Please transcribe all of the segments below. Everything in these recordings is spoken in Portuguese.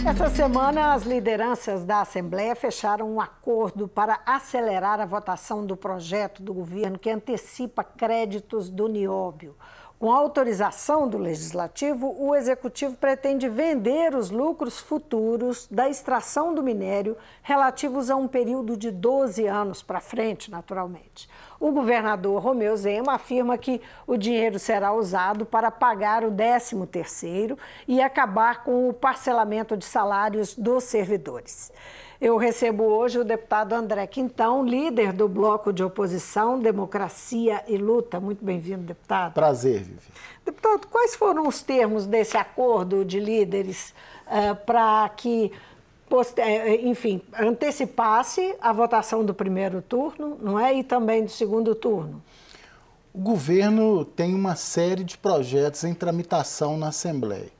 Essa semana, as lideranças da Assembleia fecharam um acordo para acelerar a votação do projeto do governo que antecipa créditos do nióbio. Com a autorização do Legislativo, o Executivo pretende vender os lucros futuros da extração do minério relativos a um período de 12 anos para frente, naturalmente. O governador Romeu Zema afirma que o dinheiro será usado para pagar o 13º e acabar com o parcelamento de salários dos servidores. Eu recebo hoje o deputado André Quintão, líder do Bloco de Oposição, Democracia e Luta. Muito bem-vindo, deputado. Prazer, Vivi. Deputado, quais foram os termos desse acordo de líderes para que, enfim, antecipasse a votação do primeiro turno, não é? E também do segundo turno? O governo tem uma série de projetos em tramitação na Assembleia.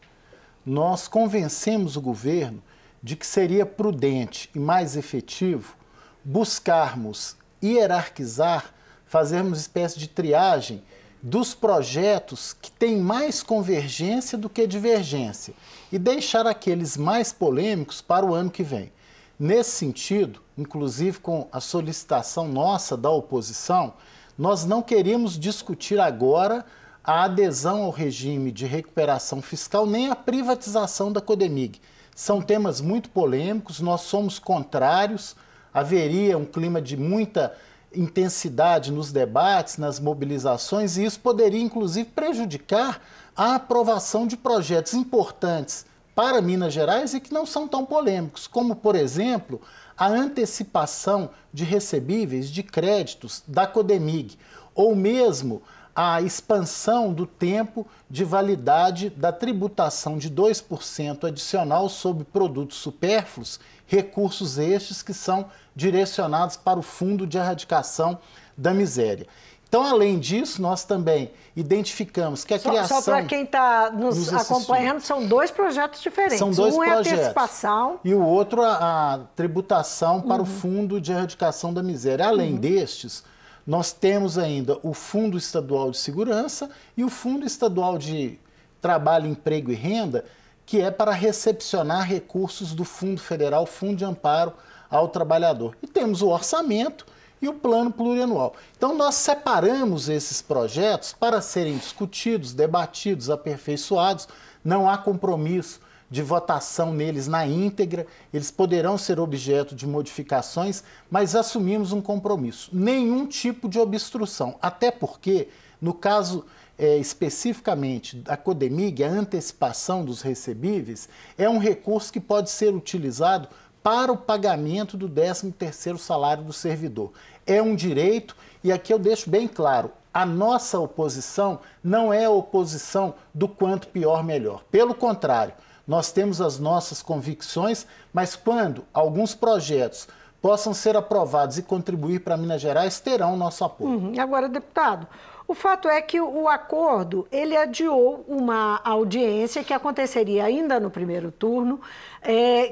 Nós convencemos o governo de que seria prudente e mais efetivo buscarmos hierarquizar, fazermos uma espécie de triagem dos projetos que têm mais convergência do que divergência e deixar aqueles mais polêmicos para o ano que vem. Nesse sentido, inclusive com a solicitação nossa da oposição, nós não queremos discutir agora a adesão ao regime de recuperação fiscal nem a privatização da Codemig. São temas muito polêmicos, nós somos contrários, haveria um clima de muita intensidade nos debates, nas mobilizações, e isso poderia, inclusive, prejudicar a aprovação de projetos importantes para Minas Gerais e que não são tão polêmicos, como, por exemplo, a antecipação de recebíveis de créditos da Codemig, ou mesmo a expansão do tempo de validade da tributação de 2% adicional sobre produtos supérfluos, recursos estes que são direcionados para o Fundo de Erradicação da Miséria. Então, além disso, nós também identificamos que a criação... Só para quem está nos acompanhando, são dois projetos diferentes. São dois projetos. É a antecipação... E o outro, a tributação para o Fundo de Erradicação da Miséria. Além destes, nós temos ainda o Fundo Estadual de Segurança e o Fundo Estadual de Trabalho, Emprego e Renda, que é para recepcionar recursos do Fundo Federal, Fundo de Amparo ao Trabalhador. E temos o orçamento e o plano plurianual. Então, nós separamos esses projetos para serem discutidos, debatidos, aperfeiçoados. Não há compromisso de votação neles na íntegra, eles poderão ser objeto de modificações, mas assumimos um compromisso. Nenhum tipo de obstrução, até porque, no caso especificamente da Codemig, a antecipação dos recebíveis é um recurso que pode ser utilizado para o pagamento do 13º salário do servidor. É um direito, e aqui eu deixo bem claro, a nossa oposição não é a oposição do quanto pior, melhor. Pelo contrário, nós temos as nossas convicções, mas quando alguns projetos possam ser aprovados e contribuir para Minas Gerais, terão o nosso apoio. Agora, deputado, o fato é que o acordo, ele adiou uma audiência que aconteceria ainda no primeiro turno,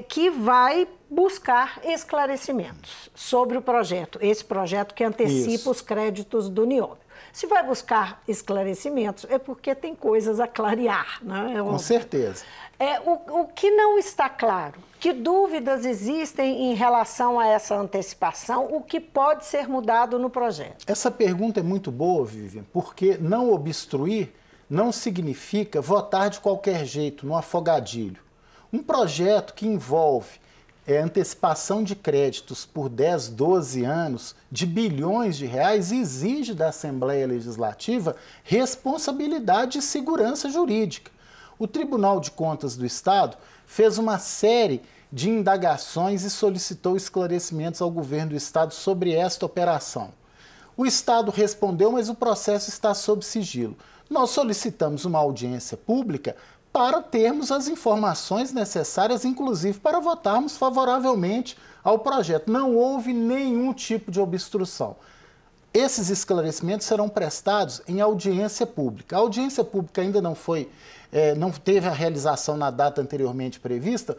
que vai buscar esclarecimentos sobre o projeto, esse projeto que antecipa os créditos do nióbio. Se vai buscar esclarecimentos, é porque tem coisas a clarear, né? Com certeza. O que não está claro? Que dúvidas existem em relação a essa antecipação? O que pode ser mudado no projeto? Essa pergunta é muito boa, Vivian, porque não obstruir não significa votar de qualquer jeito, no afogadilho. Um projeto que envolve antecipação de créditos por 10, 12 anos de bilhões de reais exige da Assembleia Legislativa responsabilidade e segurança jurídica. O Tribunal de Contas do Estado fez uma série de indagações e solicitou esclarecimentos ao governo do Estado sobre esta operação. O Estado respondeu, mas o processo está sob sigilo. Nós solicitamos uma audiência pública para termos as informações necessárias, inclusive para votarmos favoravelmente ao projeto. Não houve nenhum tipo de obstrução. Esses esclarecimentos serão prestados em audiência pública. A audiência pública ainda não teve a realização na data anteriormente prevista,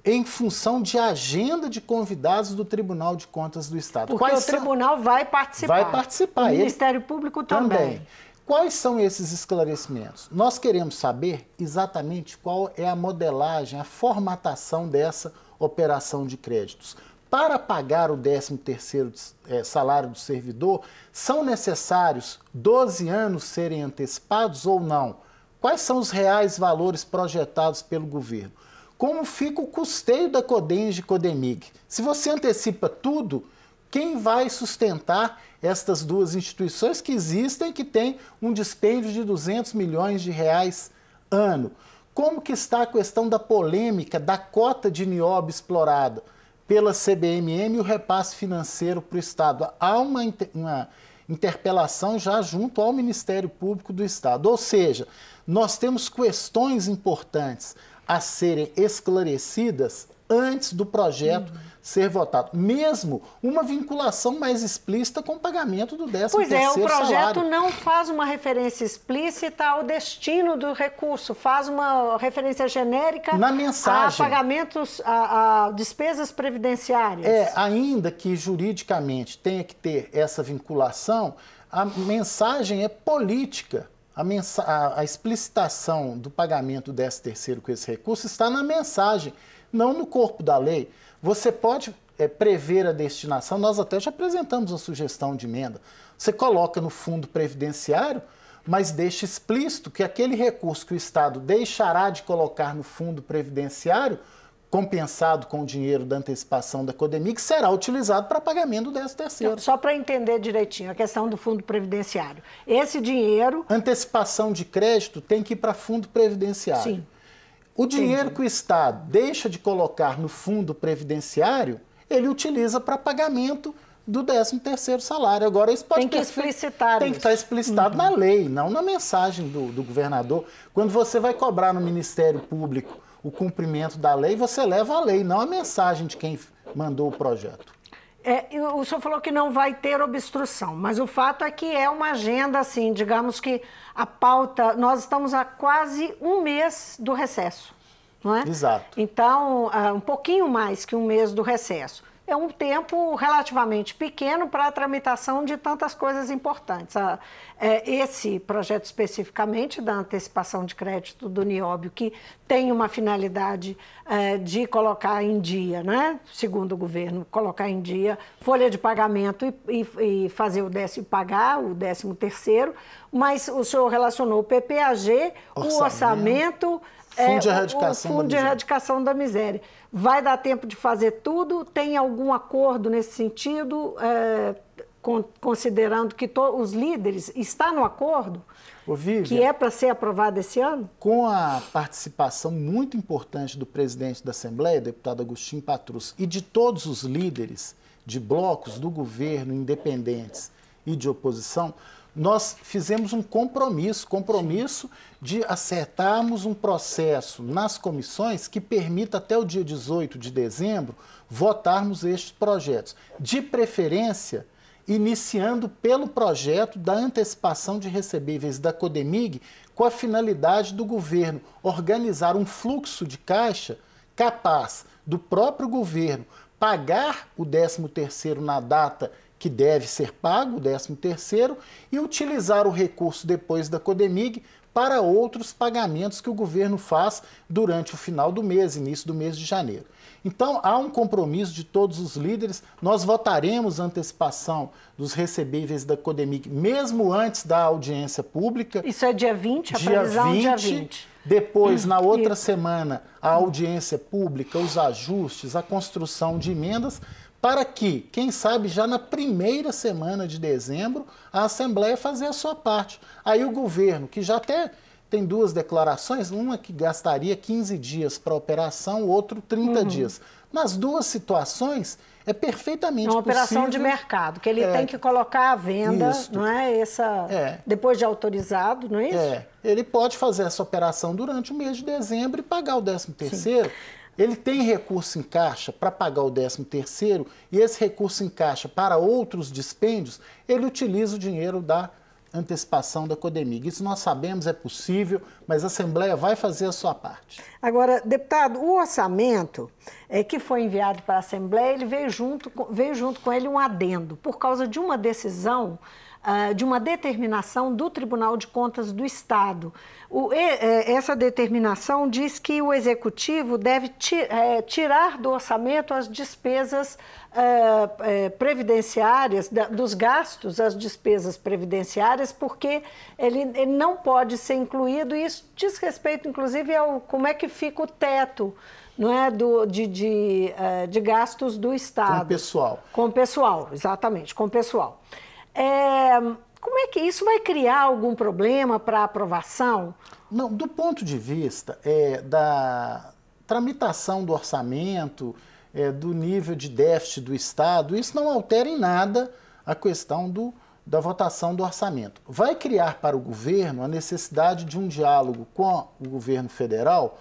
em função de agenda de convidados do Tribunal de Contas do Estado. Porque o tribunal vai participar. Vai participar. O Ministério Público também. Quais são esses esclarecimentos? Nós queremos saber exatamente qual é a modelagem, a formatação dessa operação de créditos. Para pagar o 13º salário do servidor, são necessários 12 anos serem antecipados ou não? Quais são os reais valores projetados pelo governo? Como fica o custeio da Codenge e Codemig? Se você antecipa tudo, quem vai sustentar estas duas instituições que existem e que têm um dispêndio de 200 milhões de reais ano? Como que está a questão da polêmica da cota de nióbio explorada pela CBMM e o repasse financeiro para o Estado? Há uma interpelação já junto ao Ministério Público do Estado. Ou seja, nós temos questões importantes a serem esclarecidas antes do projeto ser votado. Mesmo uma vinculação mais explícita com o pagamento do 13º salário. Pois é, o projeto não faz uma referência explícita ao destino do recurso, faz uma referência genérica na mensagem, a pagamentos, a despesas previdenciárias. Ainda que juridicamente tenha que ter essa vinculação, a mensagem é política. A explicitação do pagamento do 13º com esse recurso está na mensagem, não no corpo da lei. Você pode prever a destinação, nós até já apresentamos a sugestão de emenda. Você coloca no fundo previdenciário, mas deixa explícito que aquele recurso que o Estado deixará de colocar no fundo previdenciário, compensado com o dinheiro da antecipação da Codemig, será utilizado para pagamento do 13º. Só para entender direitinho a questão do fundo previdenciário. Esse dinheiro... Antecipação de crédito tem que ir para fundo previdenciário. Sim. O dinheiro que o Estado deixa de colocar no fundo previdenciário, ele utiliza para pagamento do 13º salário. Agora, isso pode tem que explicitar Tem que estar explicitado na lei, não na mensagem do governador. Quando você vai cobrar no Ministério Público o cumprimento da lei, você leva a lei, não a mensagem de quem mandou o projeto. O senhor falou que não vai ter obstrução, mas o fato é que é uma agenda, assim, digamos que a pauta... Nós estamos há quase um mês do recesso, não é? Exato. Então, um pouquinho mais que um mês do recesso. É um tempo relativamente pequeno para a tramitação de tantas coisas importantes. Esse projeto especificamente da antecipação de crédito do nióbio, que tem uma finalidade de colocar em dia, né? Segundo o governo, colocar em dia folha de pagamento e fazer pagar o 13º, mas o senhor relacionou o PPAG, o orçamento... Fundo de Erradicação da Miséria. Vai dar tempo de fazer tudo? Tem algum acordo nesse sentido, considerando que os líderes estão no acordo, que é para ser aprovado esse ano? Com a participação muito importante do presidente da Assembleia, deputado Agostinho Patrus, e de todos os líderes de blocos do governo, independentes e de oposição, nós fizemos um compromisso de acertarmos um processo nas comissões que permita até o dia 18 de dezembro votarmos estes projetos. De preferência, iniciando pelo projeto da antecipação de recebíveis da Codemig, com a finalidade do governo organizar um fluxo de caixa capaz do próprio governo pagar o 13º na data que deve ser pago, o 13º, e utilizar o recurso depois da Codemig para outros pagamentos que o governo faz durante o final do mês, início do mês de janeiro. Então, há um compromisso de todos os líderes, nós votaremos a antecipação dos recebíveis da Codemig, mesmo antes da audiência pública. Isso é dia 20, a previsão é dia 20. Depois, na outra semana, a audiência pública, os ajustes, a construção de emendas, para que, quem sabe, já na primeira semana de dezembro, a Assembleia fazer a sua parte. Aí o governo, que já até tem duas declarações, uma que gastaria 15 dias para a operação, o outro 30 dias. Nas duas situações, é perfeitamente possível... É uma operação de mercado, que ele tem que colocar à venda, não é? Depois de autorizado, não é isso? Ele pode fazer essa operação durante o mês de dezembro e pagar o 13º. Ele tem recurso em caixa para pagar o 13º e esse recurso em caixa para outros dispêndios, ele utiliza o dinheiro da antecipação da Codemig. Isso nós sabemos, é possível, mas a Assembleia vai fazer a sua parte. Agora, deputado, o orçamento que foi enviado para a Assembleia, ele veio junto com ele um adendo, por causa de uma decisão de uma determinação do Tribunal de Contas do Estado. Essa determinação diz que o Executivo deve tirar do orçamento as despesas previdenciárias, dos gastos, as despesas previdenciárias, porque ele não pode ser incluído, e isso diz respeito, inclusive, ao como é que fica o teto, não é, de gastos do Estado. Com o pessoal. Com o pessoal, exatamente, com o pessoal. Como é que isso vai criar algum problema para a aprovação? Não, do ponto de vista da tramitação do orçamento, do nível de déficit do Estado, isso não altera em nada a questão da votação do orçamento. Vai criar para o governo a necessidade de um diálogo com o governo federal,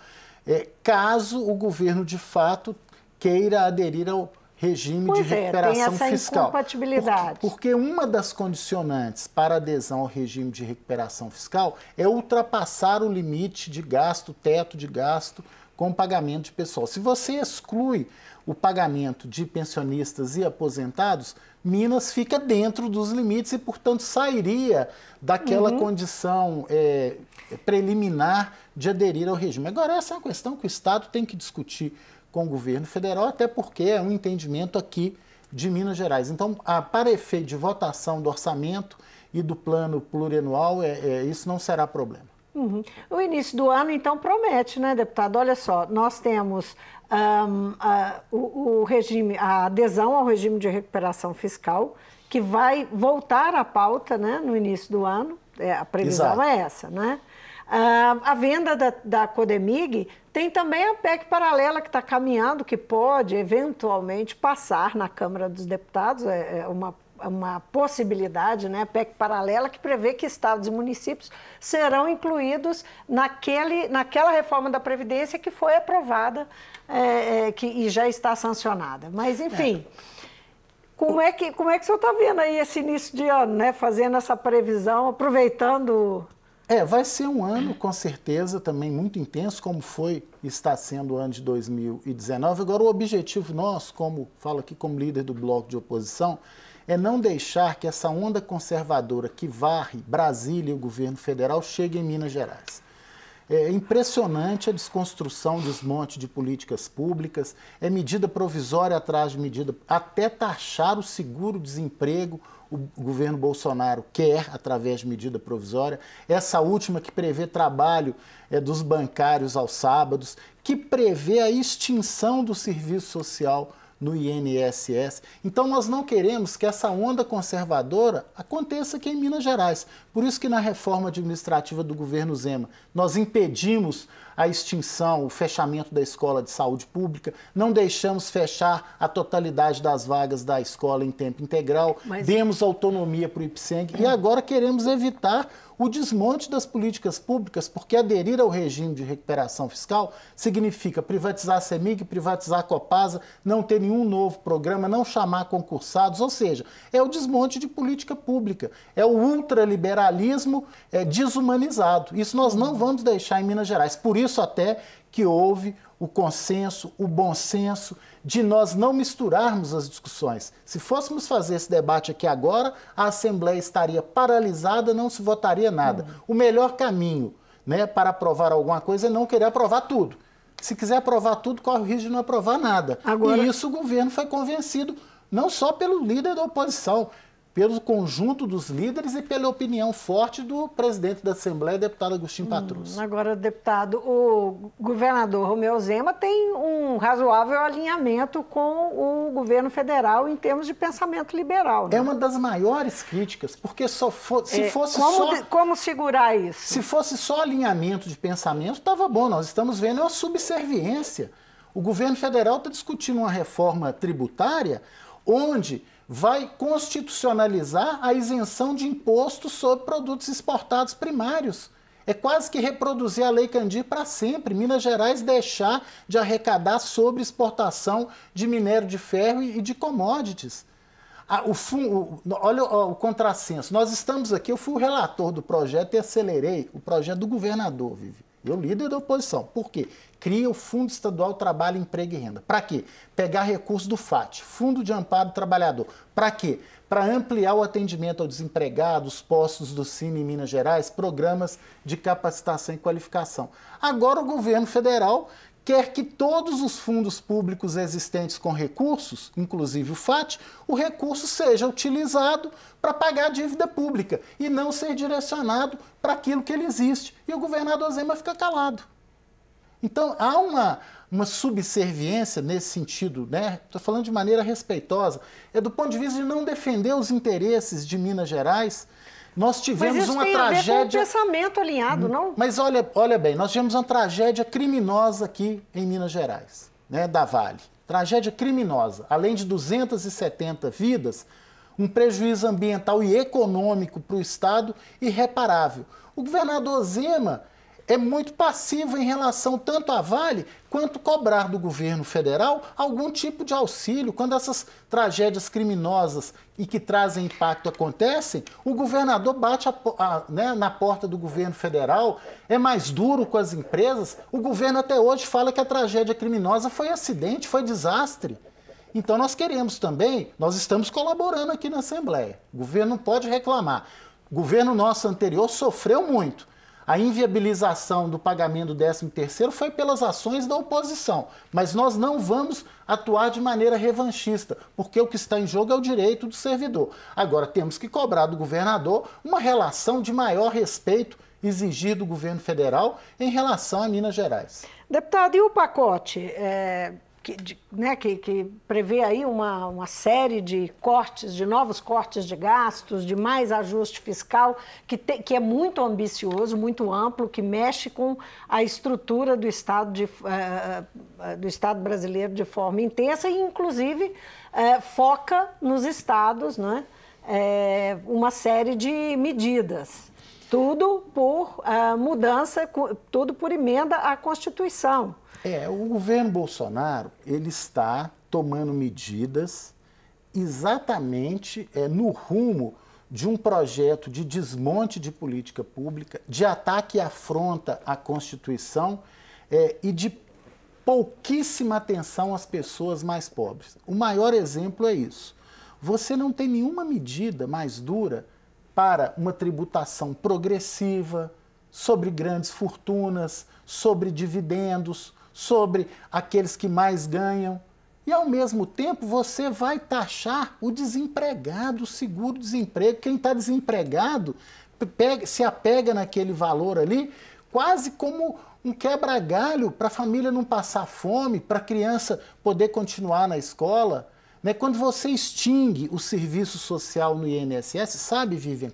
caso o governo de fato queira aderir ao regime de recuperação tem essa fiscal. Incompatibilidade. Porque uma das condicionantes para adesão ao regime de recuperação fiscal é ultrapassar o limite de gasto, teto de gasto com pagamento de pessoal. Se você exclui o pagamento de pensionistas e aposentados, Minas fica dentro dos limites e, portanto, sairia daquela condição preliminar de aderir ao regime. Agora, essa é uma questão que o Estado tem que discutir com o governo federal, até porque é um entendimento aqui de Minas Gerais. Então, para efeito de votação do orçamento e do plano plurianual, isso não será problema. O início do ano, então, promete, né, deputado? Olha só, nós temos o regime, a adesão ao regime de recuperação fiscal, que vai voltar à pauta, né, no início do ano, a previsão Exato. é essa, né? A venda da Codemig, tem também a PEC paralela que está caminhando, que pode eventualmente passar na Câmara dos Deputados, uma possibilidade, né, PEC paralela, que prevê que estados e municípios serão incluídos naquela reforma da Previdência que foi aprovada e já está sancionada. Mas, enfim, como é que o senhor está vendo aí esse início de ano, né, fazendo essa previsão, aproveitando... Vai ser um ano, com certeza, também muito intenso, como foi e está sendo o ano de 2019. Agora, o objetivo nosso, falo aqui como líder do bloco de oposição, é não deixar que essa onda conservadora que varre Brasília e o governo federal chegue em Minas Gerais. É impressionante a desconstrução, desmonte de políticas públicas, medida provisória atrás de medida, até taxar o seguro-desemprego, o governo Bolsonaro quer, através de medida provisória. Essa última que prevê trabalho dos bancários aos sábados, que prevê a extinção do serviço social no INSS. Então, nós não queremos que essa onda conservadora aconteça aqui em Minas Gerais. Por isso que na reforma administrativa do governo Zema, nós impedimos a extinção, o fechamento da escola de saúde pública, não deixamos fechar a totalidade das vagas da escola em tempo integral, demos autonomia para o IPSENG e agora queremos evitar o desmonte das políticas públicas, porque aderir ao regime de recuperação fiscal significa privatizar a CEMIG, privatizar a Copasa, não ter nenhum novo programa, não chamar concursados, ou seja, é o desmonte de política pública, é o ultraliberalismo desumanizado. Isso nós não vamos deixar em Minas Gerais. Por isso até que houve o consenso, o bom senso de nós não misturarmos as discussões. Se fôssemos fazer esse debate aqui agora, a Assembleia estaria paralisada, não se votaria nada. O melhor caminho, né, para aprovar alguma coisa é não querer aprovar tudo. Se quiser aprovar tudo, corre o risco de não aprovar nada. E isso o governo foi convencido, não só pelo líder da oposição, pelo conjunto dos líderes e pela opinião forte do presidente da Assembleia, deputado Agostinho Patrus. Agora, deputado, o governador Romeu Zema tem um razoável alinhamento com o governo federal em termos de pensamento liberal, né? É uma das maiores críticas, porque como segurar isso? Se fosse só alinhamento de pensamento, estava bom. Nós estamos vendo uma subserviência. O governo federal está discutindo uma reforma tributária onde vai constitucionalizar a isenção de impostos sobre produtos exportados primários. É quase que reproduzir a Lei Candir para sempre. Minas Gerais deixar de arrecadar sobre exportação de minério de ferro e de commodities. Olha o contrassenso. Nós estamos aqui, eu fui o relator do projeto e acelerei o projeto do governador, Vivi. Eu, líder da oposição. Por quê? Cria o Fundo Estadual Trabalho, Emprego e Renda. Para quê? Pegar recursos do FAT, Fundo de Amparo do Trabalhador. Para quê? Para ampliar o atendimento ao desempregado, os postos do Cine em Minas Gerais, programas de capacitação e qualificação. Agora o governo federal quer que todos os fundos públicos existentes com recursos, inclusive o FAT, o recurso seja utilizado para pagar a dívida pública e não ser direcionado para aquilo que ele existe. E o governador Zema fica calado. Então, há uma subserviência nesse sentido, né? Estou falando de maneira respeitosa. É do ponto de vista de não defender os interesses de Minas Gerais. Nós tivemos uma tragédia... Mas isso tem a ver com o pensamento alinhado, não? Mas olha bem, nós tivemos uma tragédia criminosa aqui em Minas Gerais, né, da Vale. Tragédia criminosa. Além de 270 vidas, um prejuízo ambiental e econômico para o Estado irreparável. O governador Zema é muito passivo em relação tanto à Vale quanto cobrar do governo federal algum tipo de auxílio. Quando essas tragédias criminosas e que trazem impacto acontecem, o governador bate na porta do governo federal, é mais duro com as empresas. O governo até hoje fala que a tragédia criminosa foi acidente, foi desastre. Então nós queremos também, nós estamos colaborando aqui na Assembleia. O governo não pode reclamar. O governo nosso anterior sofreu muito. A inviabilização do pagamento do 13º foi pelas ações da oposição, mas nós não vamos atuar de maneira revanchista, porque o que está em jogo é o direito do servidor. Agora, temos que cobrar do governador uma relação de maior respeito exigir do governo federal em relação a Minas Gerais. Deputado, e o pacote que prevê aí uma série de cortes, de novos cortes de gastos, de mais ajuste fiscal, que é muito ambicioso, muito amplo, que mexe com a estrutura do Estado brasileiro de forma intensa e, inclusive, foca nos estados, né, uma série de medidas. Tudo por mudança, tudo por emenda à Constituição. O governo Bolsonaro, ele está tomando medidas exatamente no rumo de um projeto de desmonte de política pública, de ataque e afronta à Constituição e de pouquíssima atenção às pessoas mais pobres. O maior exemplo é isso. Você não tem nenhuma medida mais dura para uma tributação progressiva sobre grandes fortunas, sobre dividendos, sobre aqueles que mais ganham. E, ao mesmo tempo, você vai taxar o desempregado, o seguro-desemprego. Quem está desempregado se apega naquele valor ali quase como um quebra-galho para a família não passar fome, para a criança poder continuar na escola. Quando você extingue o serviço social no INSS, sabe, Vivian,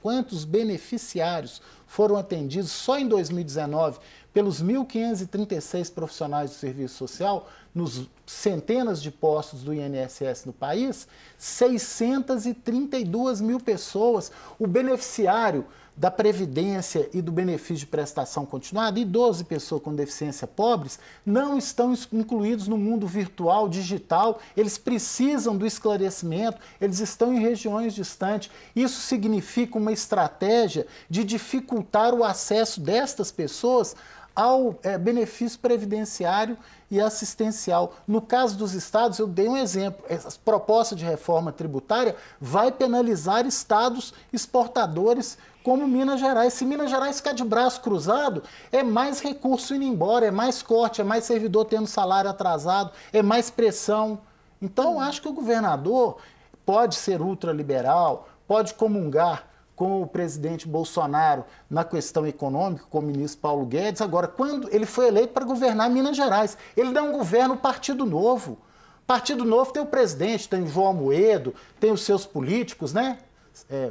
quantos beneficiários foram atendidos só em 2019 pelos 1.536 profissionais do serviço social, nos centenas de postos do INSS no país? 632 mil pessoas. O beneficiário da Previdência e do benefício de prestação continuada, idosos e pessoas com deficiência pobres, não estão incluídos no mundo virtual, digital. Eles precisam do esclarecimento, eles estão em regiões distantes. Isso significa uma estratégia de dificultar o acesso destas pessoas ao benefício previdenciário e assistencial. No caso dos estados, eu dei um exemplo. Essa proposta de reforma tributária vai penalizar estados exportadores como Minas Gerais. Se Minas Gerais ficar de braço cruzado, é mais recurso indo embora, é mais corte, é mais servidor tendo salário atrasado, é mais pressão. Então, eu acho que o governador pode ser ultraliberal, pode comungar com o presidente Bolsonaro na questão econômica, com o ministro Paulo Guedes. Agora, quando ele foi eleito para governar Minas Gerais, ele não governa o Partido Novo. Partido Novo tem o presidente, tem o João Amoedo, tem os seus políticos, né?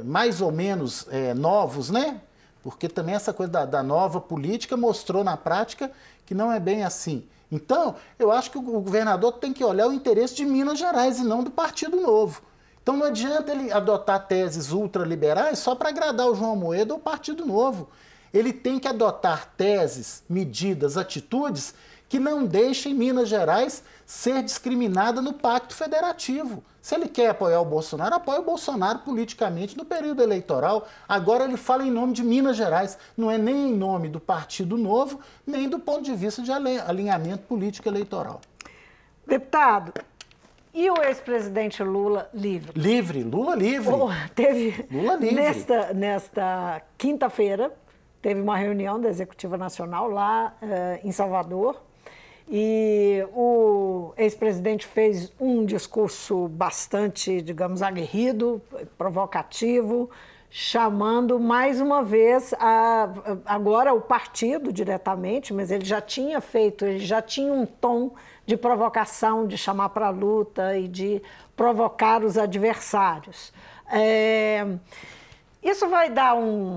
Mais ou menos novos, né? Porque também essa coisa da nova política mostrou na prática que não é bem assim. Então, eu acho que o governador tem que olhar o interesse de Minas Gerais e não do Partido Novo. Então não adianta ele adotar teses ultraliberais só para agradar o João Amoedo ou o Partido Novo. Ele tem que adotar teses, medidas, atitudes que não deixem Minas Gerais ser discriminada no Pacto Federativo. Se ele quer apoiar o Bolsonaro, apoia o Bolsonaro politicamente no período eleitoral. Agora ele fala em nome de Minas Gerais, não é nem em nome do Partido Novo, nem do ponto de vista de alinhamento político eleitoral. Deputado, e o ex-presidente Lula livre? Livre, Lula livre. Teve Lula livre. Nesta quinta-feira, teve uma reunião da Executiva Nacional lá em Salvador, e o ex-presidente fez um discurso bastante, digamos, aguerrido, provocativo, chamando mais uma vez agora o partido diretamente, mas ele já tinha um tom de provocação, de chamar para a luta e de provocar os adversários. Isso vai dar um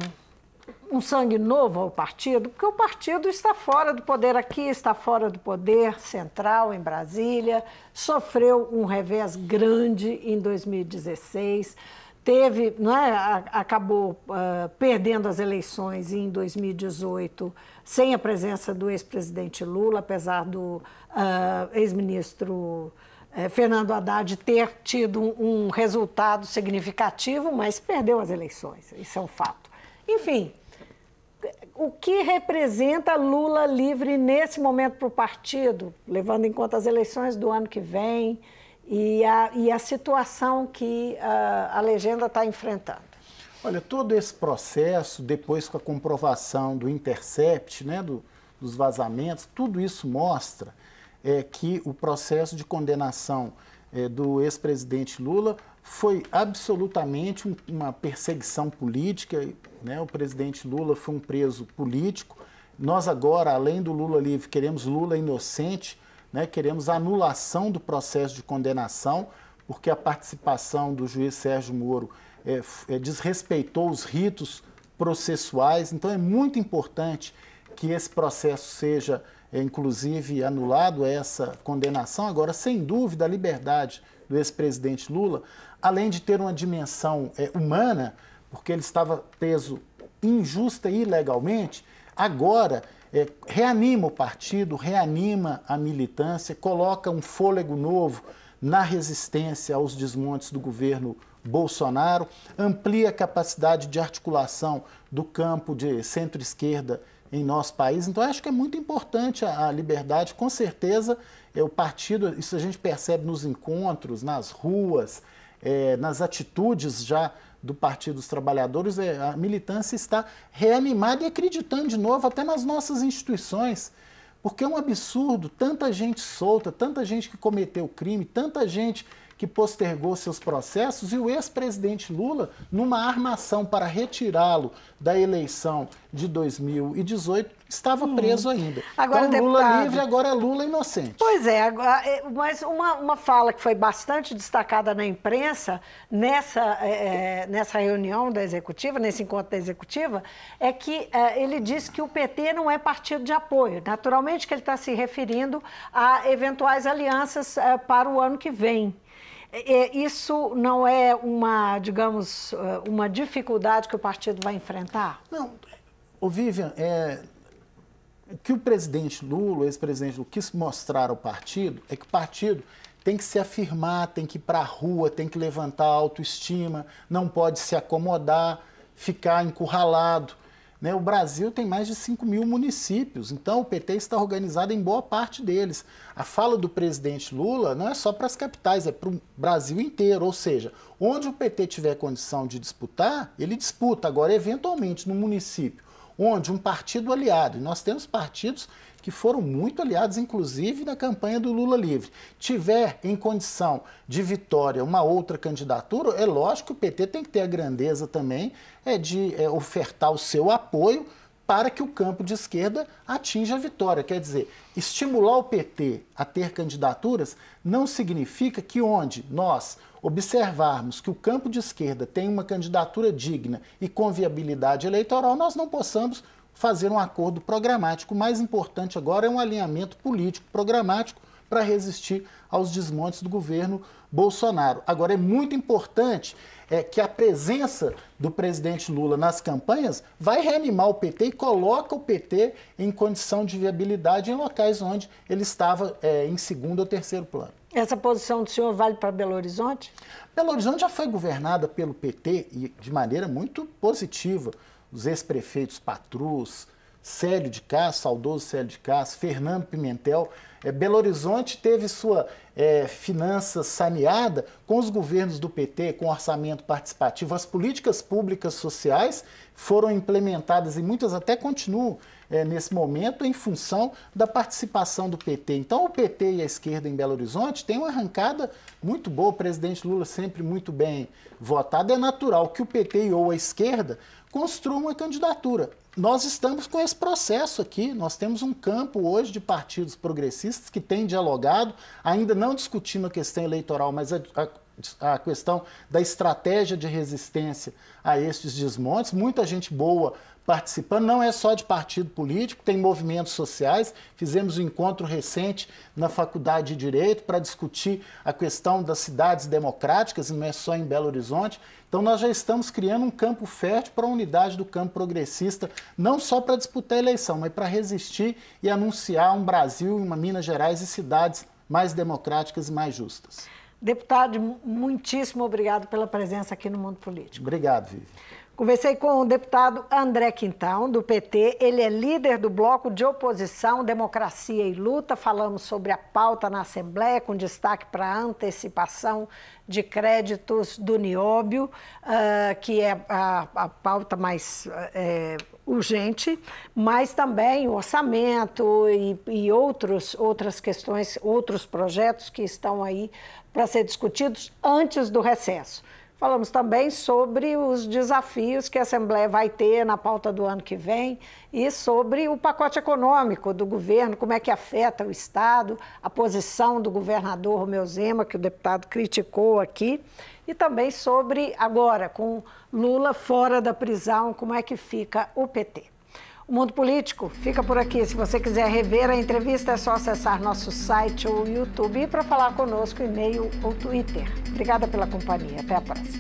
sangue novo ao partido, porque o partido está fora do poder aqui, está fora do poder central em Brasília, sofreu um revés grande em 2016, acabou perdendo as eleições em 2018 sem a presença do ex-presidente Lula, apesar do ex-ministro Fernando Haddad ter tido um resultado significativo, mas perdeu as eleições, isso é um fato. Enfim, o que representa Lula livre nesse momento para o partido, levando em conta as eleições do ano que vem e a situação que a legenda está enfrentando? Olha, todo esse processo, depois com a comprovação do intercept, né, dos vazamentos, tudo isso mostra que o processo de condenação do ex-presidente Lula foi absolutamente uma perseguição política, né? O presidente Lula foi um preso político. Nós agora, além do Lula livre, queremos Lula inocente, né? Queremos a anulação do processo de condenação, porque a participação do juiz Sérgio Moro desrespeitou os ritos processuais. Então é muito importante que esse processo seja, inclusive, anulado, essa condenação. Agora, sem dúvida, a liberdade do ex-presidente Lula, além de ter uma dimensão humana, porque ele estava preso injusta e ilegalmente, agora reanima o partido, reanima a militância, coloca um fôlego novo na resistência aos desmontes do governo Bolsonaro, amplia a capacidade de articulação do campo de centro-esquerda em nosso país. Então, acho que é muito importante a liberdade. Com certeza, o partido, isso a gente percebe nos encontros, nas ruas, nas atitudes já do Partido dos Trabalhadores, a militância está reanimada e acreditando de novo até nas nossas instituições. Porque é um absurdo, tanta gente solta, tanta gente que cometeu crime, tanta gente que postergou seus processos, e o ex-presidente Lula, numa armação para retirá-lo da eleição de 2018, estava preso ainda. Agora, então, Lula livre, agora é Lula inocente. Pois é, mas uma fala que foi bastante destacada na imprensa nessa reunião da executiva, nesse encontro da executiva, é que ele disse que o PT não é partido de apoio. Naturalmente que ele está se referindo a eventuais alianças para o ano que vem. Isso não é digamos, uma dificuldade que o partido vai enfrentar? Não, Vivian, o que o presidente Lula, o ex-presidente Lula, quis mostrar ao partido é que o partido tem que se afirmar, tem que ir para a rua, tem que levantar a autoestima, não pode se acomodar, ficar encurralado. Né? O Brasil tem mais de 5 mil municípios, então o PT está organizado em boa parte deles. A fala do presidente Lula não é só para as capitais, é para o Brasil inteiro, ou seja, onde o PT tiver condição de disputar, ele disputa. Agora, eventualmente, no município onde um partido aliado, e nós temos partidos que foram muito aliados, inclusive na campanha do Lula livre, tiver em condição de vitória uma outra candidatura, é lógico que o PT tem que ter a grandeza também de ofertar o seu apoio para que o campo de esquerda atinja a vitória. Quer dizer, estimular o PT a ter candidaturas não significa que onde nós observarmos que o campo de esquerda tem uma candidatura digna e com viabilidade eleitoral, nós não possamos fazer um acordo programático. O mais importante agora é um alinhamento político programático para resistir aos desmontes do governo Bolsonaro. Agora, é muito importante que a presença do presidente Lula nas campanhas vai reanimar o PT e coloca o PT em condição de viabilidade em locais onde ele estava em segundo ou terceiro plano. Essa posição do senhor vale para Belo Horizonte? Belo Horizonte já foi governada pelo PT e de maneira muito positiva. Os ex-prefeitos Patrus, Célio de Castro, saudoso Célio de Castro, Fernando Pimentel. Belo Horizonte teve sua finança saneada com os governos do PT, com orçamento participativo. As políticas públicas sociais foram implementadas e muitas até continuam nesse momento em função da participação do PT. Então o PT e a esquerda em Belo Horizonte têm uma arrancada muito boa, o presidente Lula sempre muito bem votado. É natural que o PT ou a esquerda construam uma candidatura. Nós estamos com esse processo aqui, nós temos um campo hoje de partidos progressistas que têm dialogado, ainda não discutindo a questão eleitoral, mas a questão da estratégia de resistência a estes desmontes. Muita gente boa participando, não é só de partido político, tem movimentos sociais. Fizemos um encontro recente na Faculdade de Direito para discutir a questão das cidades democráticas, e não é só em Belo Horizonte. Então nós já estamos criando um campo fértil para a unidade do campo progressista, não só para disputar a eleição, mas para resistir e anunciar um Brasil, uma Minas Gerais e cidades mais democráticas e mais justas. Deputado, muitíssimo obrigado pela presença aqui no Mundo Político. Obrigado, Vivi. Conversei com o deputado André Quintão, do PT. Ele é líder do bloco de oposição Democracia e Luta. Falamos sobre a pauta na Assembleia, com destaque para a antecipação de créditos do Nióbio, que é a pauta mais urgente, mas também o orçamento e outras questões, outros projetos que estão aí para ser discutidos antes do recesso. Falamos também sobre os desafios que a Assembleia vai ter na pauta do ano que vem e sobre o pacote econômico do governo, como é que afeta o Estado, a posição do governador Romeu Zema, que o deputado criticou aqui, e também sobre, agora, com Lula fora da prisão, como é que fica o PT. O Mundo Político fica por aqui. Se você quiser rever a entrevista, é só acessar nosso site ou YouTube. E para falar conosco, e-mail ou Twitter. Obrigada pela companhia. Até a próxima.